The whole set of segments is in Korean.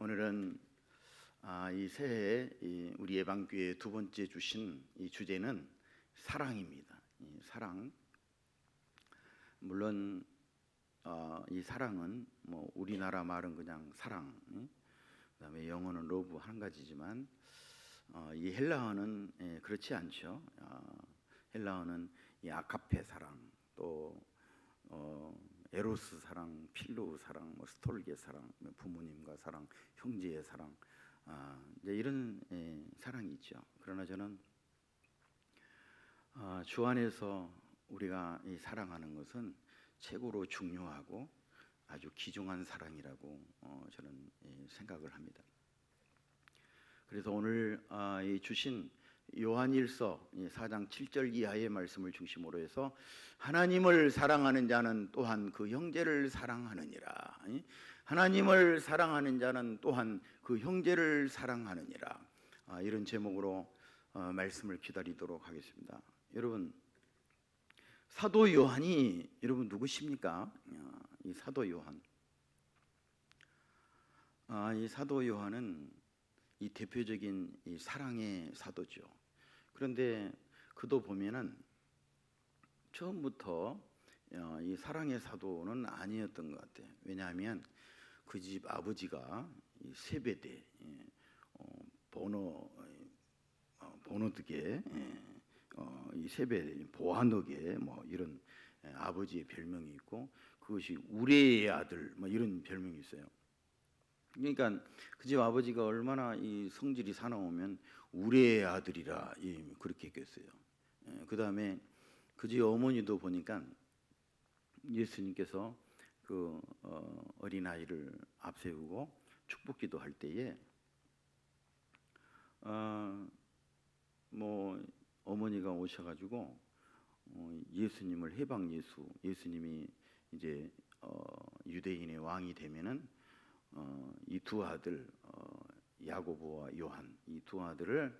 오늘은 이 새해 우리 예방교회 두 번째 주신 이 주제는 사랑입니다. 이 사랑. 물론 이 사랑은 뭐 우리나라 말은 그냥 사랑, 그다음에 영어는 러브 한 가지지만 이 헬라어는 그렇지 않죠. 헬라어는 이 아카페 사랑, 또 에로스 사랑, 필로 사랑, 뭐 스톨게 사랑, 부모님과 사랑, 형제의 사랑, 이제 이런 사랑이 있죠. 그러나 저는 주 안에서 우리가 사랑하는 것은 최고로 중요하고 아주 귀중한 사랑이라고 저는 생각을 합니다. 그래서 오늘 주신 요한일서 4장 7절 이하의 말씀을 중심으로 해서 하나님을 사랑하는 자는 또한 그 형제를 사랑하느니라. 하나님을 사랑하는 자는 또한 그 형제를 사랑하느니라. 이런 제목으로 말씀을 기다리도록 하겠습니다. 여러분, 사도 요한이 여러분 누구십니까? 이 사도 요한. 이 사도 요한은 이 대표적인 이 사랑의 사도죠. 그런데 그도 보면은 처음부터 이 사랑의 사도는 아니었던 것 같아요. 왜냐하면 그 집 아버지가 이 세베대, 보너드게, 이 세베대, 보아너게 뭐 이런 아버지의 별명이 있고, 그것이 우레의 아들 뭐 이런 별명이 있어요. 그러니까 그 집 아버지가 얼마나 이 성질이 사나우면 우레의 아들이라 그렇게 했겠어요. 그 다음에 그 집 어머니도 보니까 예수님께서 그 어린 아이를 앞세우고 축복기도 할 때에 뭐 어머니가 오셔가지고 예수님을 해방 예수님이 이제 유대인의 왕이 되면은 이 두 아들 야고보와 요한, 이 두 아들을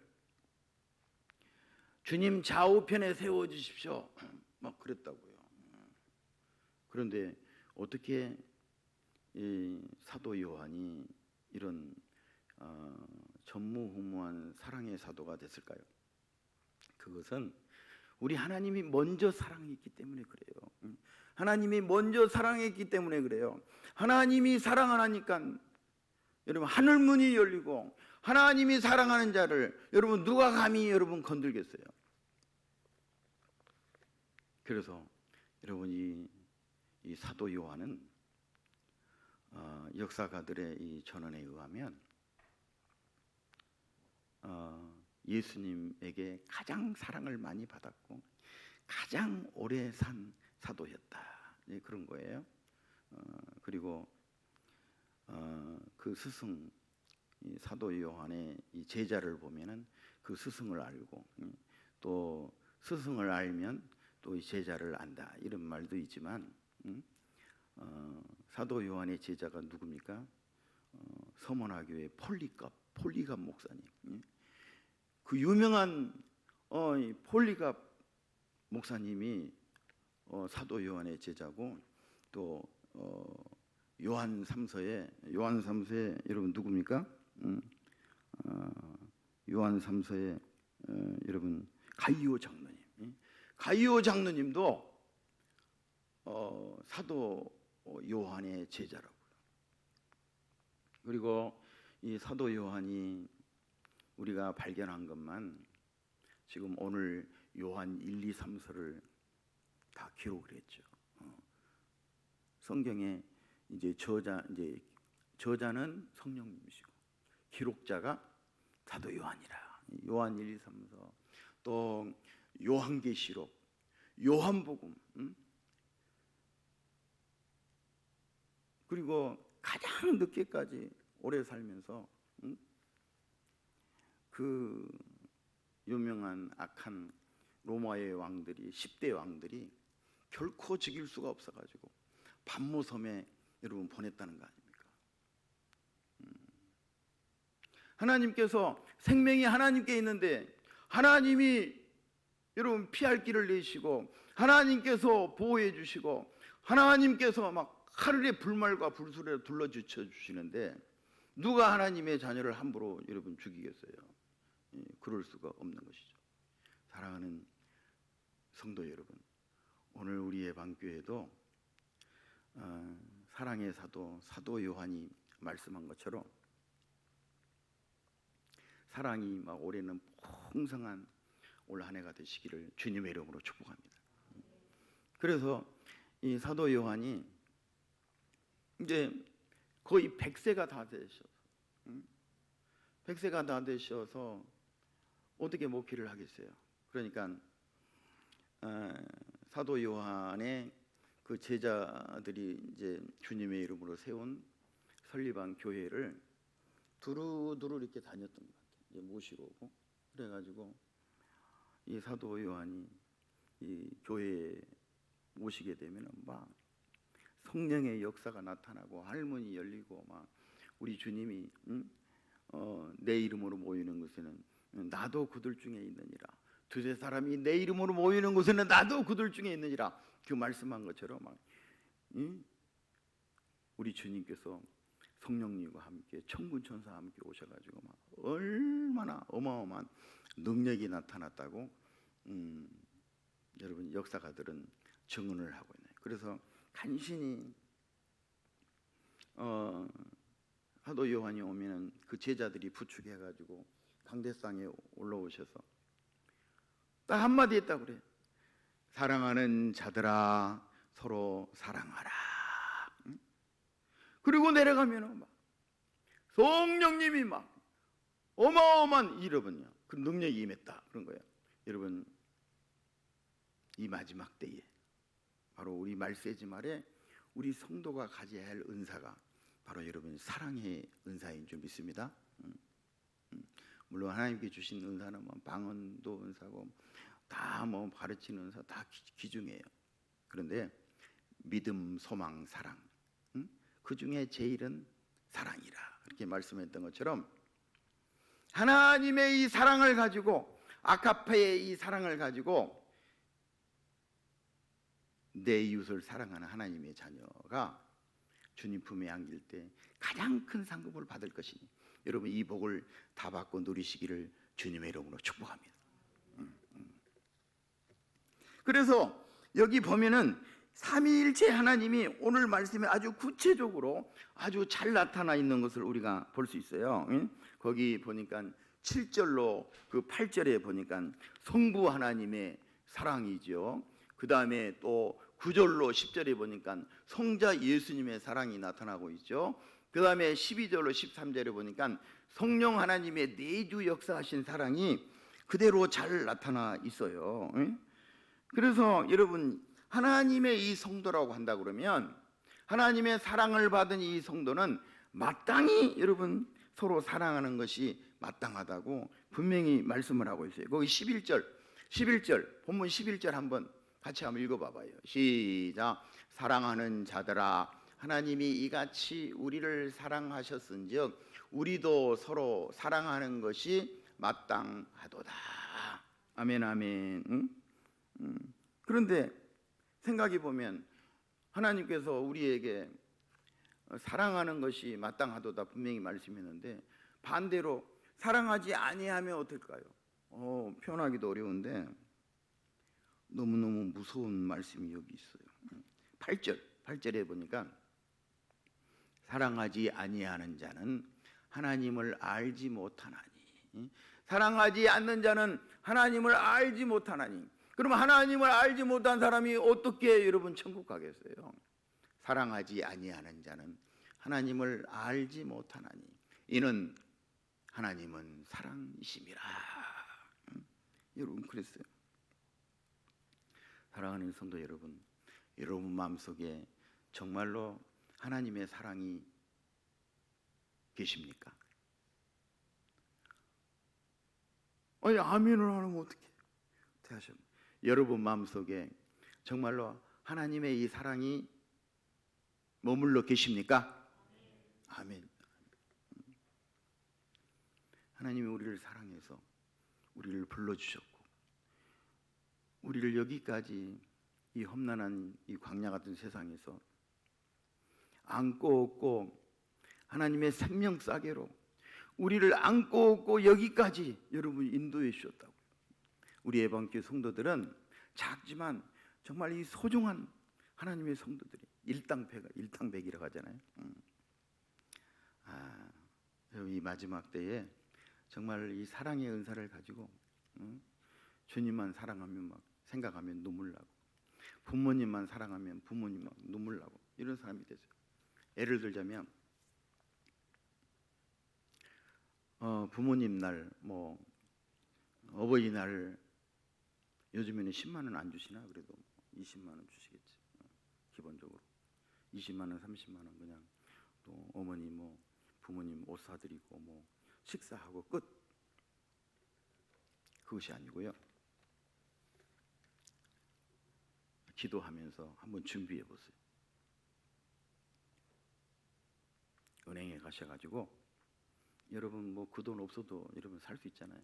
주님 좌우편에 세워 주십시오 막 그랬다고요. 그런데 어떻게 이 사도 요한이 이런 전무후무한 사랑의 사도가 됐을까요? 그것은 우리 하나님이 먼저 사랑했기 때문에 그래요. 하나님이 먼저 사랑했기 때문에 그래요. 하나님이 사랑하니까 여러분 하늘 문이 열리고, 하나님이 사랑하는 자를 여러분 누가 감히 여러분 건들겠어요? 그래서 여러분 이 사도 요한은 역사가들의 이 전언에 의하면 예수님에게 가장 사랑을 많이 받았고 가장 오래 산 사도였다, 그런 거예요. 그리고 그 스승 이 사도 요한의 이 제자를 보면은 그 스승을 알고, 또 스승을 알면 또 이 제자를 안다, 이런 말도 있지만 사도 요한의 제자가 누굽니까? 서머나교의 폴리갑 목사님. 그 유명한 폴리갑 목사님이 사도 요한의 제자고, 또 요한 3서에 여러분 누굽니까? 요한 3서에 여러분 가이오 장로님도 사도 요한의 제자라고요. 그리고 이 사도 요한이 우리가 발견한 것만 지금 오늘 요한 1, 2, 3서를 다 기록을 했죠. 성경에 이제 저자는 성령님이시고 기록자가 사도 요한이라. 요한 1, 2, 3서, 또 요한계시록, 요한복음, 그리고 가장 늦게까지 오래 살면서 그 유명한 악한 로마의 왕들이 10대 왕들이 결코 죽일 수가 없어가지고 반모섬에 여러분 보냈다는 거 아닙니까? 하나님께서 생명이 하나님께 있는데 하나님이 여러분 피할 길을 내시고, 하나님께서 보호해 주시고, 하나님께서 막 하늘의 불말과 불수레로 둘러주셔 주시는데 누가 하나님의 자녀를 함부로 여러분 죽이겠어요? 그럴 수가 없는 것이죠. 사랑하는 성도 여러분, 오늘 우리의 방교회도 사랑의 사도 요한이 말씀한 것처럼 사랑이 막 올해는 풍성한 올 한 해가 되시기를 주님의 이름으로 축복합니다. 그래서 이 사도 요한이 이제 거의 100세가 다 되셔서 100세가 다 되셔서 어떻게 목회를 하겠어요? 그러니까 사도 요한의 그 제자들이 이제 주님의 이름으로 세운 설립한 교회를 두루두루 이렇게 다녔던 것 같아요. 이제 모시고 오고 그래가지고 이 사도 요한이 이 교회에 모시게 되면은 막 성령의 역사가 나타나고 할문이 열리고 막 우리 주님이 내 이름으로 모이는 곳에는 나도 그들 중에 있느니라. 두세 사람이 내 이름으로 모이는 곳에는 나도 그들 중에 있느니라. 그 말씀한 것처럼 막 우리 주님께서 성령님과 함께 천군 천사와 함께 오셔가지고 막 얼마나 어마어마한 능력이 나타났다고 여러분 역사가들은 증언을 하고 있네요. 그래서 간신히 사도 요한이 오면은 그 제자들이 부축해가지고 강대상에 올라오셔서 딱 한마디 했다 그래. 사랑하는 자들아 서로 사랑하라. 그리고 내려가면은 막 성령님이 막 어마어마한 여러분요 그 능력이 임했다 그런 거예요. 여러분 이 마지막 때에 바로 우리 말세지 말에 우리 성도가 가져야 할 은사가 바로 여러분 사랑의 은사인 줄 믿습니다. 물론 하나님께 주신 은사는 뭐 방언도 은사고 다 뭐 가르치는 은사 다 귀중해요. 그런데 믿음, 소망, 사랑 그 중에 제일은 사랑이라 그렇게 말씀했던 것처럼 하나님의 이 사랑을 가지고 아카페의 이 사랑을 가지고 내 이웃을 사랑하는 하나님의 자녀가 주님 품에 안길 때 가장 큰 상급을 받을 것이니 여러분 이 복을 다 받고 누리시기를 주님의 이름으로 축복합니다. 그래서 여기 보면은 삼위일체 하나님이 오늘 말씀에 아주 구체적으로 아주 잘 나타나 있는 것을 우리가 볼 수 있어요. 거기 보니까 7절로 그 8절에 보니까 성부 하나님의 사랑이죠. 그 다음에 또 9절로 10절에 보니까 성자 예수님의 사랑이 나타나고 있죠. 그 다음에 12절로 13절에 보니까 성령 하나님의 내주 역사하신 사랑이 그대로 잘 나타나 있어요. 그래서 여러분 하나님의 이 성도라고 한다 그러면 하나님의 사랑을 받은 이 성도는 마땅히 여러분 서로 사랑하는 것이 마땅하다고 분명히 말씀을 하고 있어요. 거기 11절 본문 11절 한번 같이 한번 읽어봐봐요. 시작. 사랑하는 자들아 하나님이 이같이 우리를 사랑하셨은즉 우리도 서로 사랑하는 것이 마땅하도다. 아멘 아멘. 그런데 생각해 보면 하나님께서 우리에게 사랑하는 것이 마땅하도다 분명히 말씀했는데 반대로 사랑하지 아니하면 어떨까요? 표현하기도 어려운데 너무너무 무서운 말씀이 여기 있어요. 8절에 보니까 사랑하지 아니하는 자는 하나님을 알지 못하나니 사랑하지 않는 자는 하나님을 알지 못하나니 그럼 하나님을 알지 못한 사람이 어떻게 여러분 천국 가겠어요? 사랑하지 아니하는 자는 하나님을 알지 못하나니 이는 하나님은 사랑이심이라. 여러분 그랬어요. 사랑하는 성도 여러분, 여러분 마음속에 정말로 하나님의 사랑이 계십니까? 아니 아멘을 안 하면 어떻게 하셨나? 여러분 마음속에 정말로 하나님의 이 사랑이 머물러 계십니까? 아멘. 하나님이 우리를 사랑해서 우리를 불러주셨고 우리를 여기까지 이 험난한 이 광야 같은 세상에서 안고 업고 하나님의 생명 싸개로 우리를 안고 업고 여기까지 여러분 인도해 주셨다고. 우리 예방교회 성도들은 작지만 정말 이 소중한 하나님의 성도들이 일당백이라고 하잖아요. 이 마지막 때에 정말 이 사랑의 은사를 가지고 주님만 사랑하면 막 생각하면 눈물 나고, 부모님만 사랑하면 부모님 막 눈물 나고, 이런 사람이 되죠. 예를 들자면 부모님 날, 뭐 어버이날 요즘에는 10만 원 안 주시나? 그래도 20만 원 주시겠지. 기본적으로 20만 원, 30만 원 그냥 또 어머니 뭐 부모님 옷 사드리고 뭐 식사하고 끝. 그것이 아니고요. 기도하면서 한번 준비해 보세요. 은행에 가셔가지고 여러분 뭐 그 돈 없어도 여러분 살 수 있잖아요.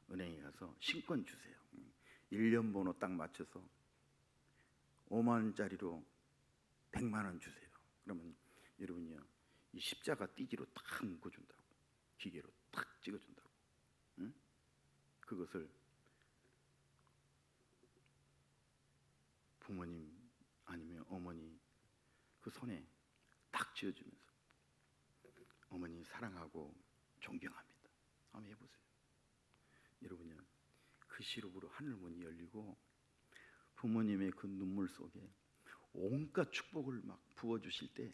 은행에 가서 신권 주세요. 1년 번호 딱 맞춰서 5만 원짜리로 100만 원 주세요. 그러면 여러분이요, 이 십자가 띠지로 딱 묶어준다고. 기계로 딱 찍어준다고. 응? 그것을 부모님 아니면 어머니 그 손에 딱 쥐어주면서 어머니 사랑하고 존경합니다. 한번 해보세요. 여러분요, 그 시rop으로 하늘문이 열리고 부모님의 그 눈물 속에 온갖 축복을 막 부어주실 때,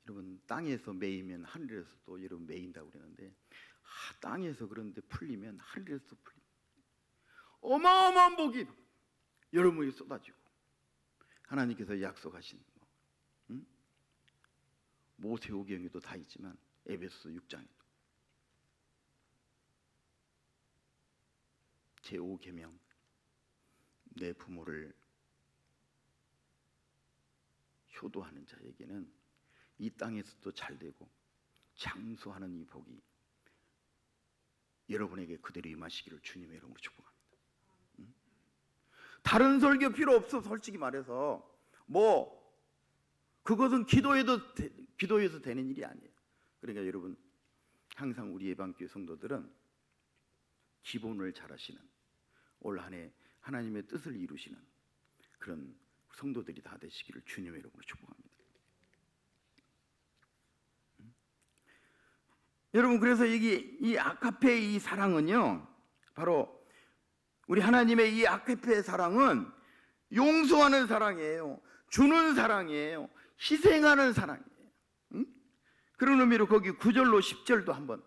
여러분 땅에서 매이면 하늘에서 또 여러분 매인다고 그러는데, 땅에서 그런데 풀리면 하늘에서 풀립니다. 어마어마한 복이 여러분에게 쏟아지고, 하나님께서 약속하신 모세오경에도 다 있지만 에베소 6장에도 제5계명, 내 부모를 효도하는 자에게는 이 땅에서도 잘되고 장수하는 이 복이 여러분에게 그대로 임하시기를 주님의 이름으로 축복합니다. 다른 설교 필요 없어. 솔직히 말해서 뭐 그것은 기도해서 되는 일이 아니에요. 그러니까 여러분 항상 우리 예방교회 성도들은 기본을 잘하시는, 올 한 해 하나님의 뜻을 이루시는 그런 성도들이 다 되시기를 주님의 이름으로 축복합니다. 여러분, 그래서 이 아가페의 이 사랑은요, 바로 우리 하나님의 이 아가페의 사랑은 용서하는 사랑이에요. 주는 사랑이에요. 희생하는 사랑이에요. 그런 의미로 거기 9절로 10절도 한번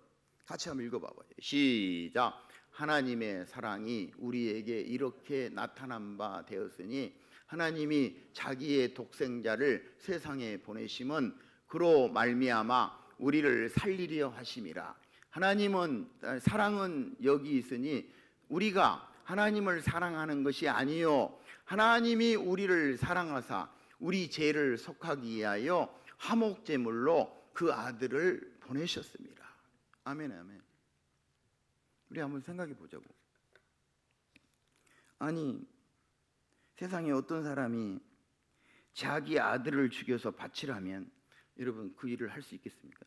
같이 한번 읽어봐봐요. 시작. 하나님의 사랑이 우리에게 이렇게 나타난 바 되었으니 하나님이 자기의 독생자를 세상에 보내심은 그로 말미암아 우리를 살리려 하심이라. 하나님은 사랑은 여기 있으니 우리가 하나님을 사랑하는 것이 아니요, 하나님이 우리를 사랑하사 우리 죄를 속하기 위하여 화목제물로 그 아들을 보내셨습니다. 아멘, 아멘. 우리 한번 생각해 보자고. 아니, 세상에 어떤 사람이 자기 아들을 죽여서 바치라면 여러분 그 일을 할 수 있겠습니까?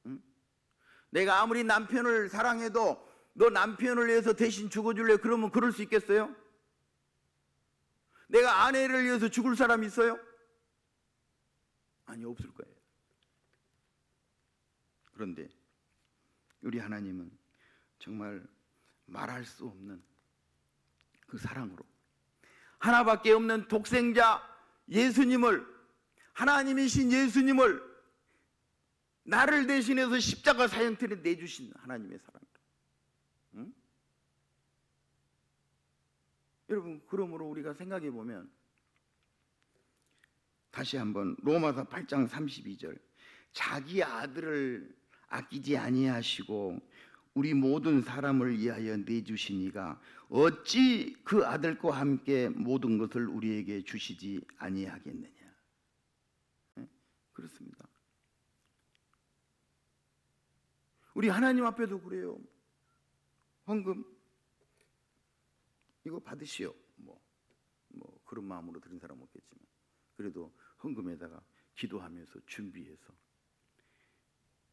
응? 내가 아무리 남편을 사랑해도 너 남편을 위해서 대신 죽어줄래? 그러면 그럴 수 있겠어요? 내가 아내를 위해서 죽을 사람 있어요? 아니, 없을 거예요. 그런데 우리 하나님은 정말 말할 수 없는 그 사랑으로 하나밖에 없는 독생자 예수님을, 하나님이신 예수님을 나를 대신해서 십자가 사형틀에 내주신 하나님의 사랑으로. 응? 여러분, 그러므로 우리가 생각해 보면 다시 한번 로마서 8장 32절, 자기 아들을 아끼지 아니하시고 우리 모든 사람을 위하여 내주시니가 어찌 그 아들과 함께 모든 것을 우리에게 주시지 아니하겠느냐. 그렇습니다. 우리 하나님 앞에도 그래요. 헌금 이거 받으시오. 뭐 그런 마음으로 드린 사람 없겠지만 그래도 헌금에다가 기도하면서 준비해서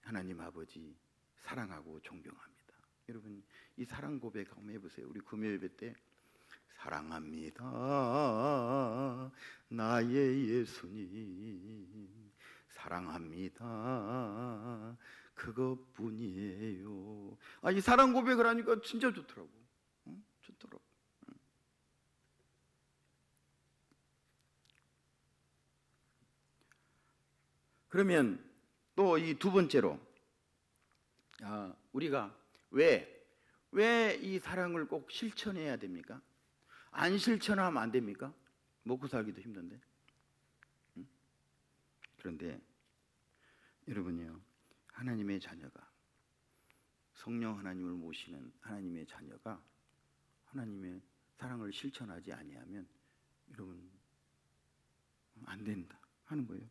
하나님 아버지 사랑하고 존경합니다. 여러분 이 사랑 고백 한번 해보세요. 우리 금요 예배 때 사랑합니다 나의 예수님 사랑합니다 그것뿐이에요. 이 사랑 고백을 하니까 진짜 좋더라고. 좋더라고. 그러면 또 이 두 번째로 우리가 왜 이 사랑을 꼭 실천해야 됩니까? 안 실천하면 안 됩니까? 먹고 살기도 힘든데. 그런데 여러분이요, 하나님의 자녀가, 성령 하나님을 모시는 하나님의 자녀가 하나님의 사랑을 실천하지 아니하면 여러분 안 된다 하는 거예요.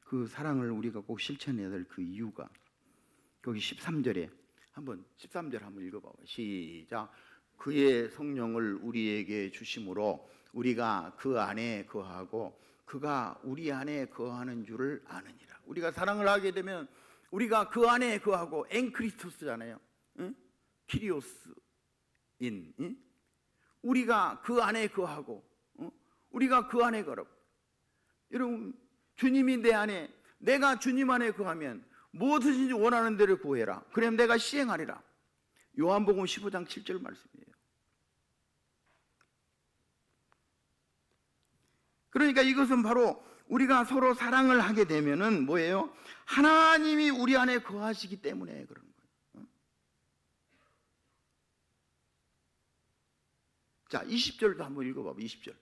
그 사랑을 우리가 꼭 실천해야 될 그 이유가 거기 13절에 13절 한번 읽어봐요. 시작. 그의 성령을 우리에게 주심으로 우리가 그 안에 거하고 그가 우리 안에 거하는 줄을 아느니라. 우리가 사랑을 하게 되면 우리가 그 안에 거하고 엔크리스토스잖아요. 응? 키리오스인 응? 우리가 그 안에 거하고 우리가 그 안에 거라고. 여러분 주님이 내 안에, 내가 주님 안에 거하면 무엇이든지 원하는 대로 구해라. 그럼 내가 시행하리라. 요한복음 15장 7절 말씀이에요. 그러니까 이것은 바로 우리가 서로 사랑을 하게 되면은 뭐예요? 하나님이 우리 안에 거하시기 때문에 그런 거예요. 자, 20절도 한번 읽어봐. 20절.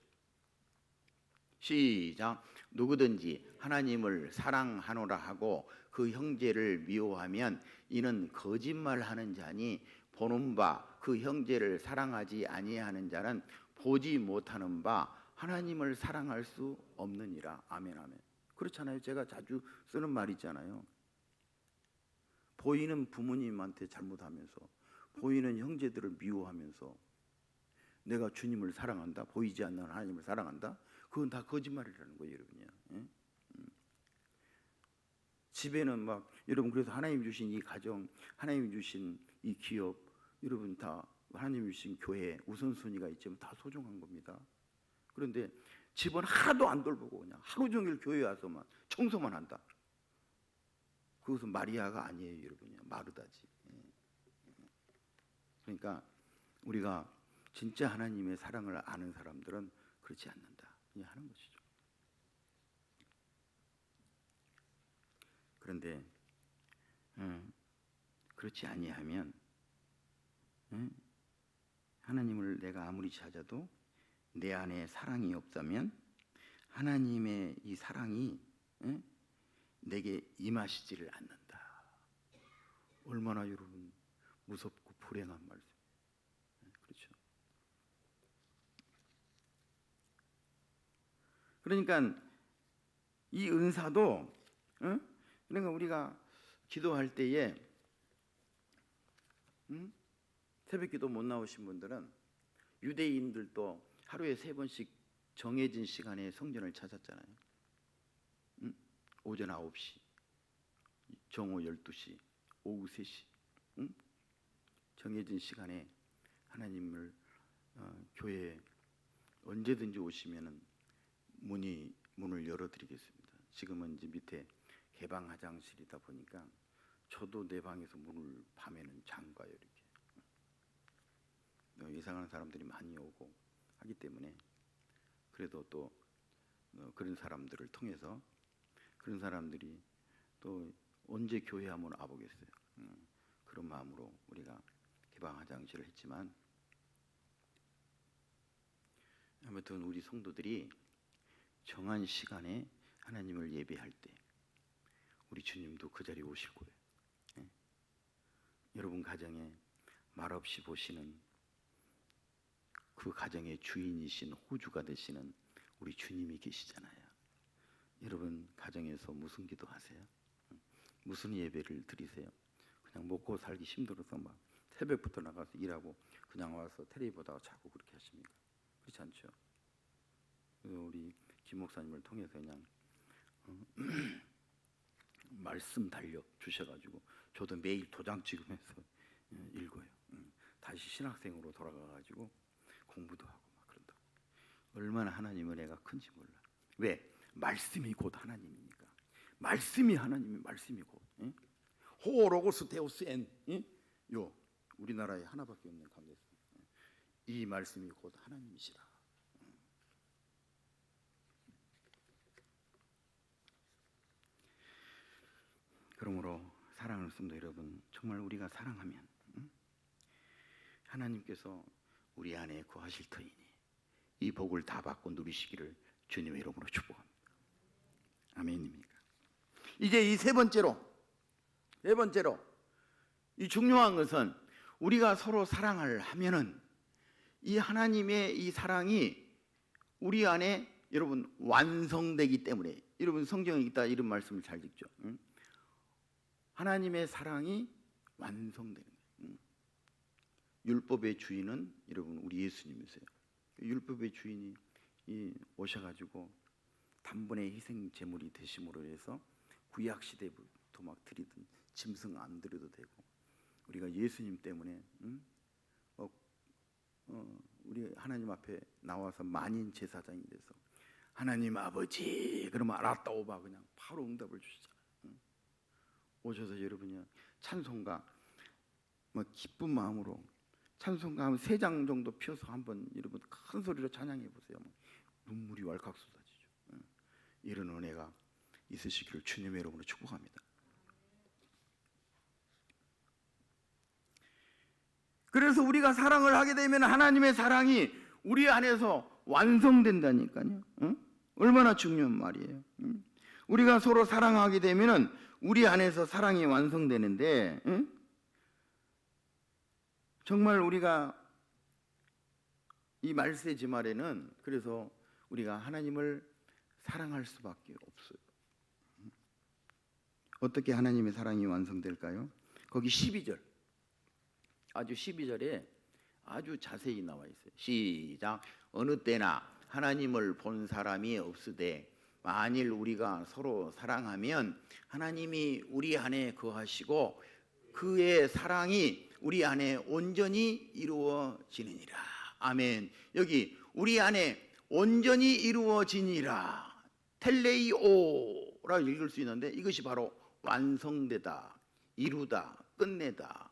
시작. 누구든지 하나님을 사랑하노라 하고 그 형제를 미워하면 이는 거짓말하는 자니 보는 바 그 형제를 사랑하지 아니하는 자는 보지 못하는 바 하나님을 사랑할 수 없느니라. 아멘 아멘. 그렇잖아요. 제가 자주 쓰는 말 있잖아요. 보이는 부모님한테 잘못하면서 보이는 형제들을 미워하면서 내가 주님을 사랑한다, 보이지 않는 하나님을 사랑한다, 그건 다 거짓말이라는 거예요, 여러분이요. 집에는 막 여러분 그래서 하나님 주신 이 가정, 하나님 주신 이 기업, 여러분 다 하나님 주신 교회 우선순위가 있지만 다 소중한 겁니다. 그런데 집은 하나도 안 돌보고 그냥 하루 종일 교회 와서만 청소만 한다. 그것은 마리아가 아니에요, 여러분이요. 마르다지. 그러니까 우리가 진짜 하나님의 사랑을 아는 사람들은 그렇지 않는다. 그냥 하는 것이죠. 그런데 그렇지 아니하면 하나님을 내가 아무리 찾아도 내 안에 사랑이 없다면 하나님의 이 사랑이 내게 임하시지를 않는다. 얼마나 여러분 무섭고 불행한 말씀. 그렇죠. 그러니까 이 은사도 그러니까 우리가 기도할 때에 새벽기도 못 나오신 분들은 유대인들도 하루에 3번씩 정해진 시간에 성전을 찾았잖아요. 오전 9시, 정오 12시, 오후 3시 정해진 시간에 하나님을 교회에 언제든지 오시면은 문을 열어드리겠습니다. 지금은 이제 밑에 개방 화장실이다 보니까 저도 내 방에서 문을 밤에는 잠가요. 이렇게 이상한 사람들이 많이 오고 하기 때문에 그래도 또 그런 사람들을 통해서 그런 사람들이 또 언제 교회 한번 와보겠어요. 그런 마음으로 우리가 개방 화장실을 했지만 아무튼 우리 성도들이 정한 시간에 하나님을 예배할 때 우리 주님도 그 자리에 오실 거예요. 여러분 가정에 말없이 보시는 그 가정의 주인이신 호주가 되시는 우리 주님이 계시잖아요. 여러분 가정에서 무슨 기도하세요? 무슨 예배를 드리세요? 그냥 먹고 살기 힘들어서 막 새벽부터 나가서 일하고 그냥 와서 텔레비 보다가 자꾸 그렇게 하십니까? 그렇지 않죠? 우리 김 목사님을 통해서 그냥 말씀 달력 주셔가지고 저도 매일 도장 찍으면서 읽어요. 다시 신학생으로 돌아가가지고 공부도 하고 막 그런다. 얼마나 하나님 은혜가 큰지 몰라. 왜? 말씀이 곧 하나님이니까. 말씀이 하나님이 말씀이 곧. 호로고스 데우스 엔. 요 우리나라에 하나밖에 없는 강대상. 이 말씀이 곧 하나님이시라. 그러므로 사랑하는 성도 여러분, 정말 우리가 사랑하면 하나님께서 우리 안에 거하실 터이니 이 복을 다 받고 누리시기를 주님의 이름으로 축복합니다. 아멘입니까? 이제 이 세 번째로 이 중요한 것은 우리가 서로 사랑을 하면은 이 하나님의 이 사랑이 우리 안에 여러분 완성되기 때문에, 여러분 성경에 있다 이런 말씀을 잘 읽죠. 하나님의 사랑이 완성되는 거예요. 율법의 주인은 여러분 우리 예수님이세요. 율법의 주인이 오셔가지고 단번에 희생 제물이 되심으로 해서 구약 시대부터 막 드리던 짐승 안 드려도 되고, 우리가 예수님 때문에 우리 하나님 앞에 나와서 만인 제사장이 돼서 하나님 아버지 그러면 알았다 오바 그냥 바로 응답을 주시잖아요. 오셔서 여러분이 찬송가 뭐 기쁜 마음으로 찬송가 한 3장 정도 피워서 한번 여러분 큰 소리로 찬양해 보세요. 눈물이 왈칵 쏟아지죠. 이런 은혜가 있으시기를 주님의 이름으로 축복합니다. 그래서 우리가 사랑을 하게 되면 하나님의 사랑이 우리 안에서 완성된다니까요. 얼마나 중요한 말이에요. 우리가 서로 사랑하게 되면 우리 안에서 사랑이 완성되는데, 정말 우리가 이 말세지 말에는 그래서 우리가 하나님을 사랑할 수밖에 없어요. 어떻게 하나님의 사랑이 완성될까요? 거기 12절, 아주 12절에 아주 자세히 나와 있어요. 시작. 어느 때나 하나님을 본 사람이 없으되 만일 우리가 서로 사랑하면 하나님이 우리 안에 거하시고 그의 사랑이 우리 안에 온전히 이루어지느니라. 아멘. 여기 우리 안에 온전히 이루어지니라, 텔레이오라 읽을 수 있는데 이것이 바로 완성되다, 이루다, 끝내다,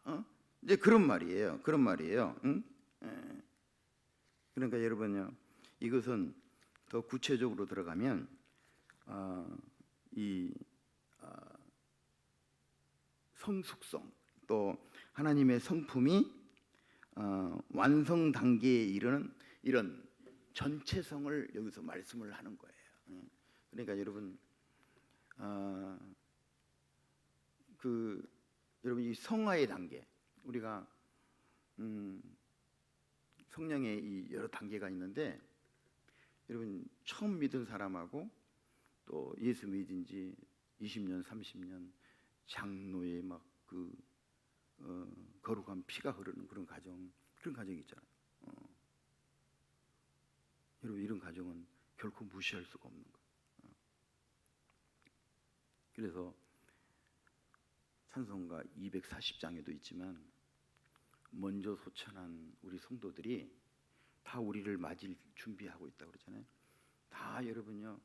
이제 그런 말이에요. 그런 말이에요. 그러니까 여러분요, 이것은 더 구체적으로 들어가면 이 성숙성 또 하나님의 성품이 완성 단계에 이르는 이런 전체성을 여기서 말씀을 하는 거예요. 그러니까 여러분 여러분 이 성화의 단계, 우리가 성령의 이 여러 단계가 있는데, 여러분 처음 믿은 사람하고 또 예수 믿은 지 20년, 30년 장로의 막 거룩한 피가 흐르는 그런 가정이 있잖아요. 여러분 이런 가정은 결코 무시할 수가 없는 거예요. 그래서 찬송가 240장에도 있지만 먼저 소천한 우리 성도들이 다 우리를 맞을 준비하고 있다고 그러잖아요. 다 여러분요,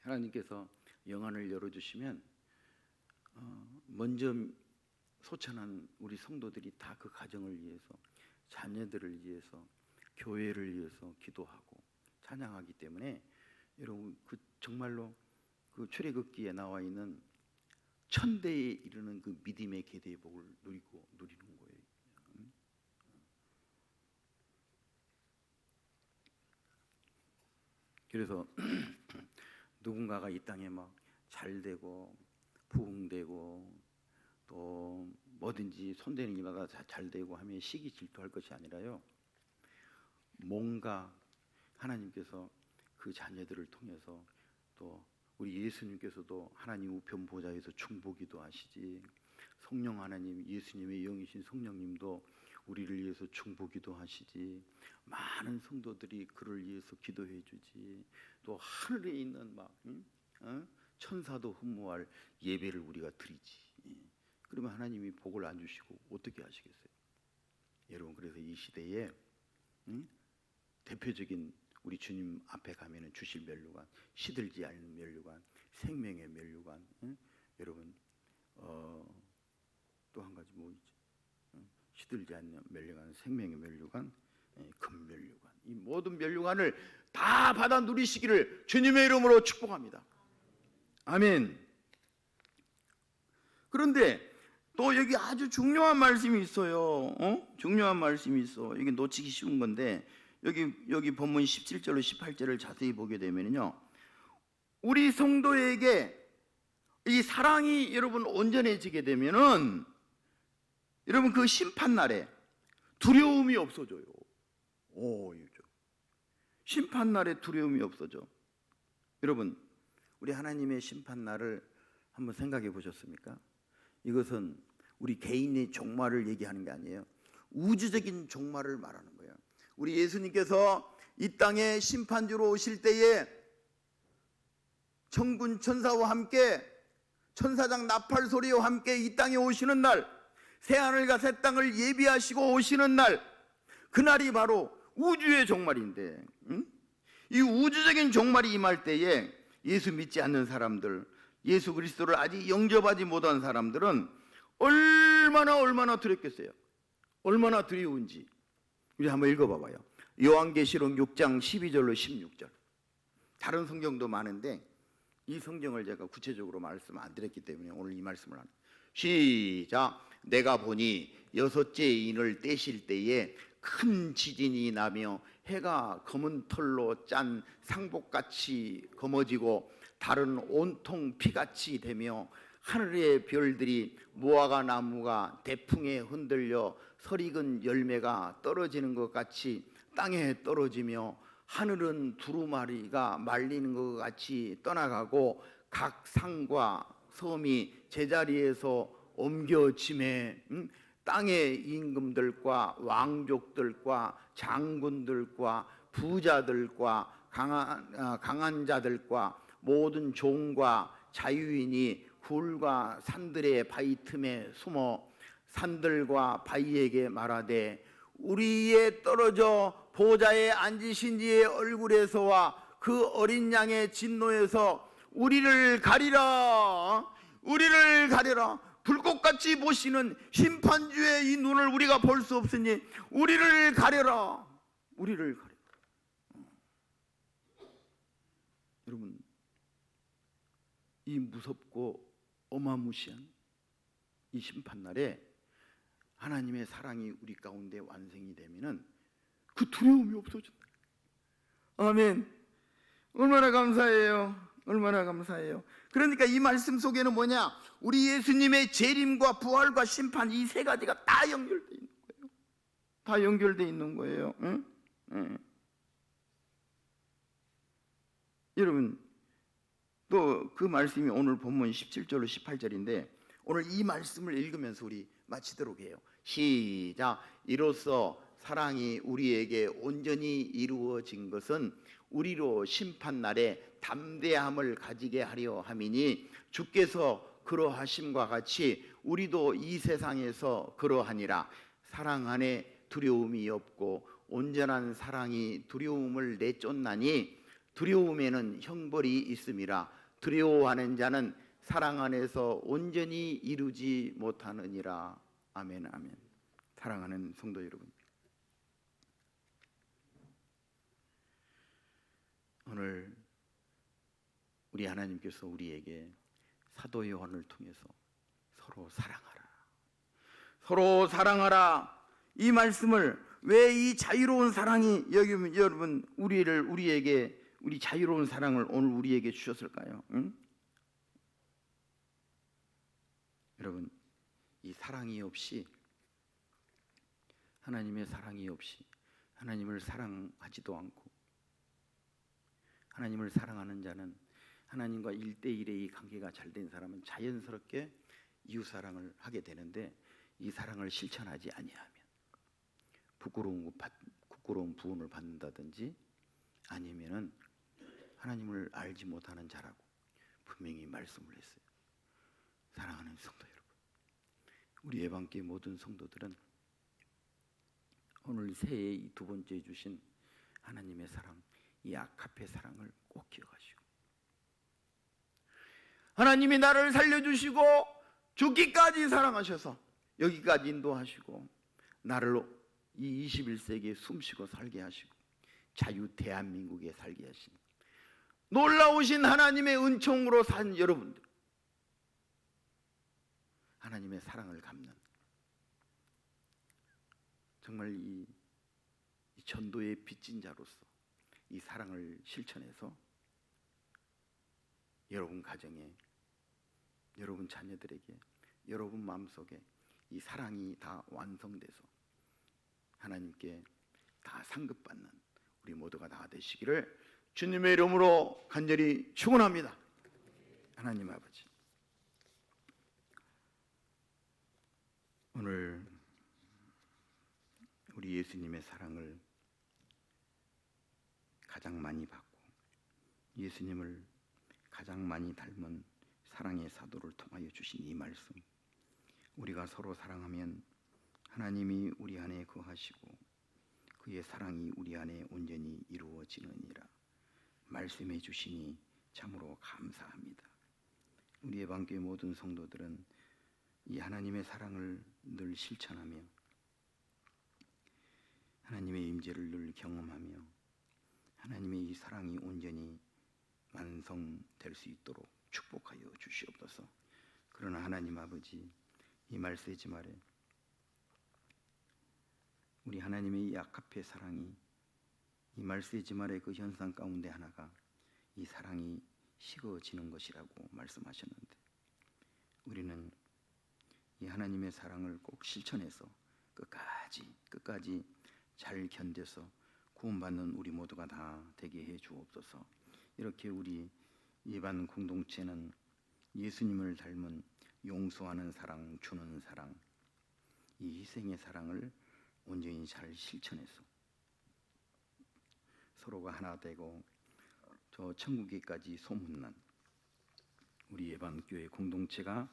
하나님께서 영안을 열어주시면 먼저 소천한 우리 성도들이 다 그 가정을 위해서, 자녀들을 위해서, 교회를 위해서 기도하고 찬양하기 때문에 여러분 정말로 그 출애굽기에 나와 있는 천대에 이르는 그 믿음의 계대의 복을 누리는 거예요. 그래서 누군가가 이 땅에 막 잘되고 부흥되고 또 뭐든지 손대는 일마다 잘되고 하면 시기 질투할 것이 아니라요, 뭔가 하나님께서 그 자녀들을 통해서 또 우리 예수님께서도 하나님 우편 보좌에서 충보기도 하시지, 성령 하나님 예수님의 영이신 성령님도 우리를 위해서 충보기도 하시지, 많은 성도들이 그를 위해서 기도해 주지, 또 하늘에 있는 막 천사도 흠모할 예배를 우리가 드리지. 그러면 하나님이 복을 안 주시고 어떻게 하시겠어요? 여러분, 그래서 이 시대에 대표적인 우리 주님 앞에 가면은 주실 면류관, 시들지 않는 면류관, 생명의 면류관. 여러분, 또 한 가지 뭐 있죠? 시들지 않는 면류관, 생명의 면류관, 금면류관. 이 모든 면류관을 다 받아 누리시기를 주님의 이름으로 축복합니다. 아멘. 그런데 또 여기 아주 중요한 말씀이 있어요. 중요한 말씀이 있어. 이게 놓치기 쉬운 건데 여기 본문 17절로 18절을 자세히 보게 되면요, 우리 성도에게 이 사랑이 여러분 온전해지게 되면은 여러분 그 심판날에 두려움이 없어져요. 심판날에 두려움이 없어져. 여러분, 우리 하나님의 심판날을 한번 생각해 보셨습니까? 이것은 우리 개인의 종말을 얘기하는 게 아니에요. 우주적인 종말을 말하는 거예요. 우리 예수님께서 이 땅에 심판주로 오실 때에 천군 천사와 함께 천사장 나팔 소리와 함께 이 땅에 오시는 날, 새하늘과 새 땅을 예비하시고 오시는 날, 그날이 바로 우주의 종말인데, 이 우주적인 종말이 임할 때에 예수 믿지 않는 사람들, 예수 그리스도를 아직 영접하지 못한 사람들은 얼마나 두렵겠어요. 얼마나 두려운지 우리 한번 읽어봐봐요. 요한계시록 6장 12절로 16절. 다른 성경도 많은데 이 성경을 제가 구체적으로 말씀 안 드렸기 때문에 오늘 이 말씀을 하는. 시작. 내가 보니 여섯째 인을 떼실 때에 큰 지진이 나며 해가 검은 털로 짠 상복같이 검어지고 달은 온통 피같이 되며 하늘의 별들이 무화과 나무가 대풍에 흔들려 설익은 열매가 떨어지는 것 같이 땅에 떨어지며 하늘은 두루마리가 말리는 것 같이 떠나가고 각 상과 섬이 제자리에서 옮겨짐에 땅의 임금들과 왕족들과 장군들과 부자들과 강한 자들과 모든 종과 자유인이 굴과 산들의 바위 틈에 숨어 산들과 바위에게 말하되 우리에 떨어져 보좌에 앉으신 이의 얼굴에서와 그 어린 양의 진노에서 우리를 가리라. 불꽃같이 보시는 심판주의 이 눈을 우리가 볼 수 없으니 우리를 가려라. 여러분, 이 무섭고 어마무시한 이 심판날에 하나님의 사랑이 우리 가운데 완성이 되면은 그 두려움이 없어진다. 아멘. 얼마나 감사해요. 그러니까 이 말씀 속에는 뭐냐? 우리 예수님의 재림과 부활과 심판, 이 세 가지가 다 연결되어 있는 거예요. 응? 여러분, 또 그 말씀이 오늘 본문 17절로 18절인데 오늘 이 말씀을 읽으면서 우리 마치도록 해요. 시작. 이로써 사랑이 우리에게 온전히 이루어진 것은 우리로 심판날에 담대함을 가지게 하려 함이니 주께서 그러하심과 같이 우리도 이 세상에서 그러하니라. 사랑 안에 두려움이 없고 온전한 사랑이 두려움을 내쫓나니 두려움에는 형벌이 있음이라. 두려워하는 자는 사랑 안에서 온전히 이루지 못하느니라. 아멘. 사랑하는 성도 여러분, 오늘 우리 하나님께서 우리에게 사도 요한을 통해서 서로 사랑하라 이 말씀을, 왜 이 자유로운 사랑이 여러분 우리에게 우리 자유로운 사랑을 오늘 우리에게 주셨을까요? 여러분, 이 사랑이 없이, 하나님의 사랑이 없이 하나님을 사랑하지도 않고, 하나님을 사랑하는 자는, 하나님과 1대1의 이 관계가 잘 된 사람은 자연스럽게 이웃사랑을 하게 되는데, 이 사랑을 실천하지 아니하면 부끄러운 부분을 받는다든지 아니면은 하나님을 알지 못하는 자라고 분명히 말씀을 했어요. 사랑하는 성도 여러분, 우리 예방교회 모든 성도들은 오늘 새해 이 두 번째 주신 하나님의 사랑, 이 아가페 사랑을 꼭 기억하시고, 하나님이 나를 살려주시고 죽기까지 사랑하셔서 여기까지 인도하시고 나를 이 21세기에 숨쉬고 살게 하시고 자유 대한민국에 살게 하신 놀라우신 하나님의 은총으로 산 여러분들, 하나님의 사랑을 갚는 정말 이 전도의 빚진 자로서 이 사랑을 실천해서 여러분 가정에, 여러분 자녀들에게, 여러분 마음속에 이 사랑이 다 완성돼서 하나님께 다 상급받는 우리 모두가 다 되시기를 주님의 이름으로 간절히 축원합니다. 하나님 아버지, 오늘 우리 예수님의 사랑을 가장 많이 받고 예수님을 가장 많이 닮은 사랑의 사도를 통하여 주신 이 말씀, 우리가 서로 사랑하면 하나님이 우리 안에 거하시고 그의 사랑이 우리 안에 온전히 이루어지느니라 말씀해 주시니 참으로 감사합니다. 우리 예방교회 모든 성도들은 이 하나님의 사랑을 늘 실천하며 하나님의 임재를 늘 경험하며 하나님의 이 사랑이 온전히 완성될 수 있도록 축복하여 주시옵소서. 그러나 하나님 아버지, 이 말세지 말에 우리 하나님의 이 아가페 사랑이, 이 말세지 말의 그 현상 가운데 하나가 이 사랑이 식어지는 것이라고 말씀하셨는데, 우리는 이 하나님의 사랑을 꼭 실천해서 끝까지 잘 견뎌서 구원받는 우리 모두가 다 되게 해 주옵소서. 이렇게 우리 예반 공동체는 예수님을 닮은 용서하는 사랑, 주는 사랑, 이 희생의 사랑을 온전히 잘 실천해서 서로가 하나 되고 저 천국에까지 소문난 우리 예반교회 공동체가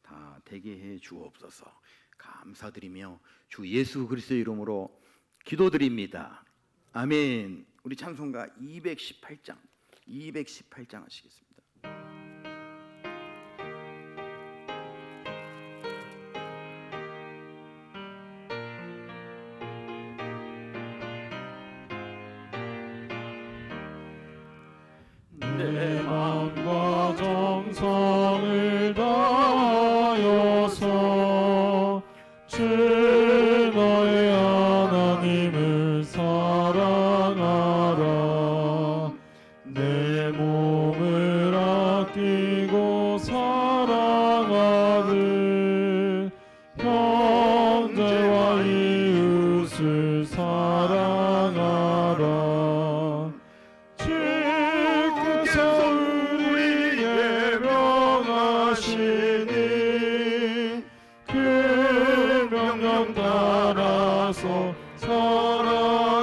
다 되게 해 주옵소서. 감사드리며 주 예수 그리스도의 이름으로 기도드립니다. 아멘. 우리 찬송가 218장 하시겠습니다. 내 마음과 정성을 다하여서 주 너의 하나님을 사랑하라. 내 몸을 아끼고 사랑하는 형제와 이웃을 사랑하라. 그 명령 따라서 살아가리.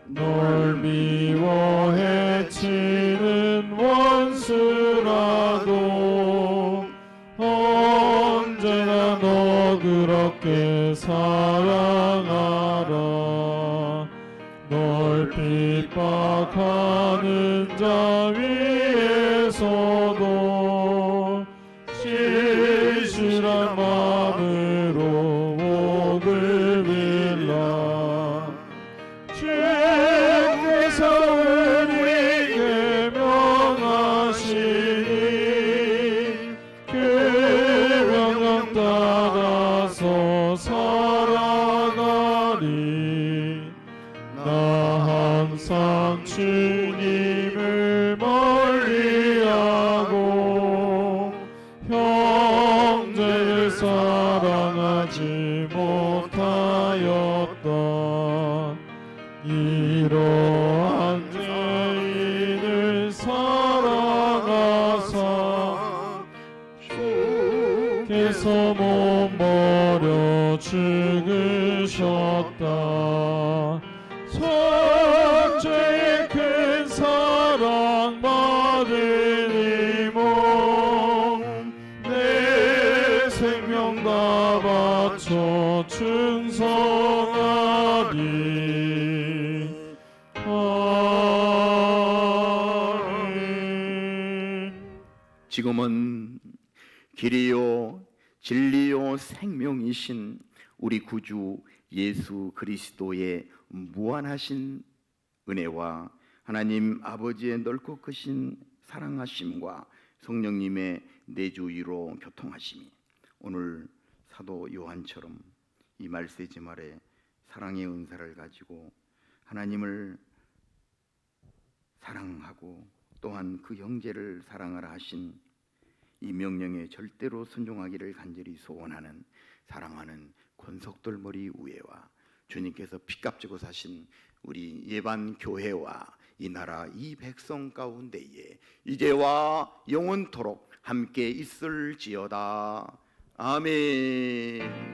널 미워 해치는 원수라도 언제나 너 그렇게 사랑하라. 널 핍박하는 자 위에서도 신실한 마음으로 목을 빌라. 주께서 우리에게 명하시니 그 명령 따라서 살아가리. 나 항상 주님을 멀리하고 형제를 사랑하지 못하였다. 이러한 죄인을 사랑하사 주께서 몸버려 죽으셨다. 첫째의 큰 사랑 받으라. 바쳐 충성하리. 아멘. 지금은 길이요 진리요 생명이신 우리 구주 예수 그리스도의 무한하신 은혜와 하나님 아버지의 넓고 크신 사랑하심과 성령님의 내주위로 교통하심이 오늘 사도 요한처럼 이 말세지 말에 사랑의 은사를 가지고 하나님을 사랑하고 또한 그 형제를 사랑하라 하신 이 명령에 절대로 순종하기를 간절히 소원하는 사랑하는 권속돌머리 우회와 주님께서 피값 주고 사신 우리 예반 교회와 이 나라 이 백성 가운데에 이제와 영원토록 함께 있을지어다. 아멘.